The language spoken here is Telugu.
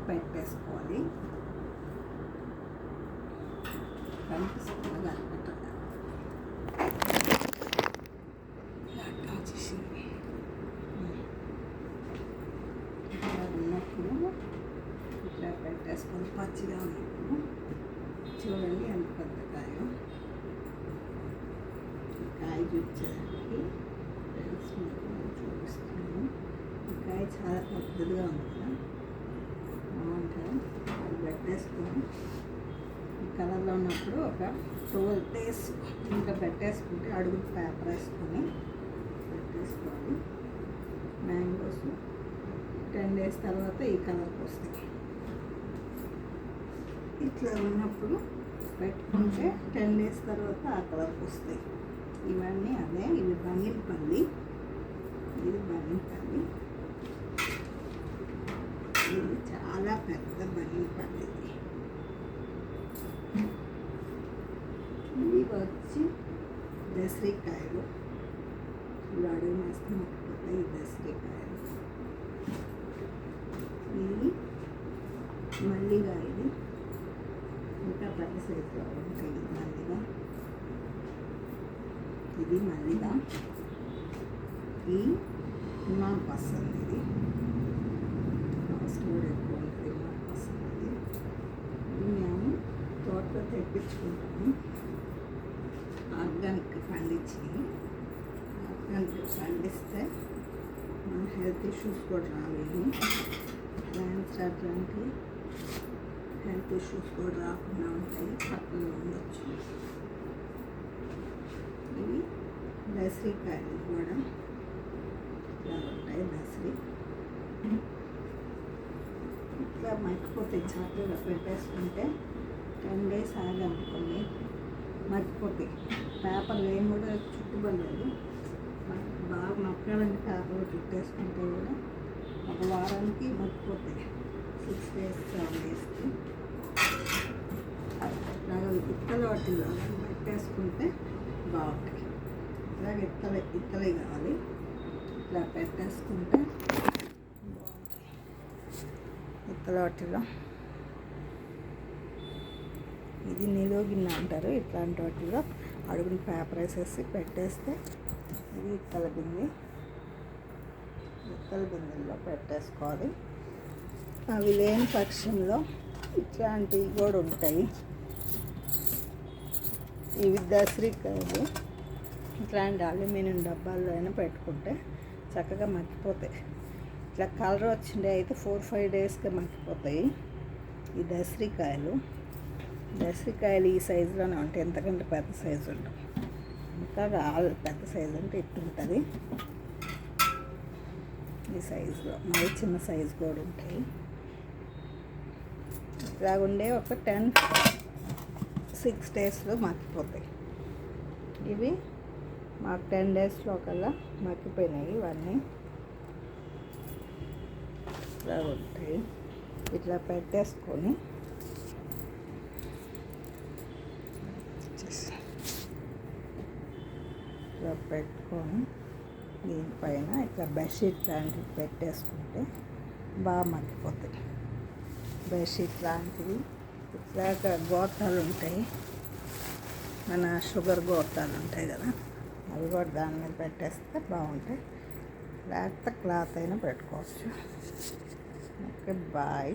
పెట్టేసుకోవాలి. కనిపిస్తుందా కనిపెట్టగా వచ్చేసింది. ఇట్లా ఉన్నప్పుడు ఇట్లా పెట్టేసుకొని పచ్చిగా ఉన్నప్పుడు చూడండి ఎంత పెద్ద కాయ. కాయ చూపించడానికి ఫ్రెండ్స్ మీకు చూపిస్తున్నాను. ఈ కాయ చాలా పెద్దదిగా ఉంది కదా, బాగుంటుంది. అది పెట్టేసుకొని ఈ కలర్లో ఉన్నప్పుడు ఒక 12 days ఇంకా పెట్టేసుకుంటే అడుగు పేపర్ వేసుకొని పెట్టేసుకోవాలి. మ్యాంగోస్ 10 days తర్వాత ఈ కలర్కి వస్తాయి. ఇట్లా ఉన్నప్పుడు పెట్టుకుంటే 10 days తర్వాత ఆ కలర్కి వస్తాయి. ఇవన్నీ అదే. ఇవి బంగినపల్లి, ఇది బంగినపల్లి, ఇది చాలా పెద్ద బంగినపల్లి. ఇవి వచ్చి దసరికాయలు. ఇవి అడుగు వేస్తే మొక్కిపోతాయి. ఈ దసరికాయలు. ఇది మల్లిగా, ఇది ఇంకా పెద్ద సైజులో ఉంటాయి. మల్లిగా, ఇది మల్లిగా. ఈ నా పసంది, ఇది కాస్ట్ కూడా ఎక్కువ ఉంటుంది. నా పసంది ఇది మేము తోటలో తెప్పించుకుంటాము. ఆర్గానిక్ పండించినవి. ఆర్గానిక్ పండిస్తే మన హెల్త్ ఇష్యూస్ కూడా రాలేదు. క్యాన్సర్ అట్లాంటి హెల్త్ ఇష్యూస్ కూడా రాకుండా ఉంటాయి. పక్కన ఉండొచ్చు. ఇవి దసరికాయలు కూడా ఇట్లా ఉంటాయి. దసరి ఇట్లా మర్చిపోతాయి. చక్కగా పెట్టేసుకుంటే 10 days ఆగనుకోండి మర్చిపోతాయి. పేపర్ వేయం కూడా చుట్టుపడలేదు. బాగా మక్కాలంటే పేపర్లో చుట్టేసుకుంటే కూడా ఒక వారానికి మర్చిపోతాయి. 6 days 7 daysకి ఇలాగ ఇత్తల వాటిలో పెట్టేసుకుంటే బాగుంటాయి. ఇలాగ ఇత్తలే కావాలి. ఇట్లా పెట్టేసుకుంటే బాగుంటాయి. ఇత్తల వాటిలో ఇది నిలువగిన్న అంటారు. ఇట్లాంటి వాటిలో అడుగుని పేపర్ వేసేసి పెట్టేస్తే ఇది ఇత్తల బింది. ఇత్తల బిందెల్లో పెట్టేసుకోవాలి. అవి లేని పక్షంలో ఇట్లాంటివి కూడా ఉంటాయి. ఇవి దసరికాయలు. ఇట్లాంటి అల్యూమినియం డబ్బాల్లో అయినా పెట్టుకుంటే చక్కగా మగ్గిపోతాయి. ఇట్లా కలర్ వచ్చిండే అయితే 4-5 daysగా మగ్గిపోతాయి. ఈ దసరికాయలు ఈ సైజులోనే ఉంటాయి. ఎంతకంటే పెద్ద సైజు ఉండవు. ఇంకా పెద్ద సైజు అంటే ఇట్టు ఉంటుంది. ఈ సైజులో మరి చిన్న సైజు కూడా ఉంటాయి. ఇలాగుండే ఒక 6 daysలో మగ్గిపోతాయి. ఇవి మాకు 10 daysలో కల్లా మగ్గిపోయినాయి. ఇవన్నీ ఇలా ఉంటాయి. ఇట్లా పెట్టేసుకొని ఇట్లా పెట్టుకొని దీనిపైన ఇట్లా బెడ్షీట్ లాంటివి పెట్టేసుకుంటే బాగా మగ్గిపోతాయి. బెడ్షీట్ లాంటివి ఇట్లా గోతాలు ఉంటాయి. మన షుగర్ గోతాలు ఉంటాయి కదా, అవి కూడా దాని మీద పెట్టేస్తే బాగుంటాయి. లేకపోతే క్లాత్ అయినా పెట్టుకోవచ్చు. Okay, bye.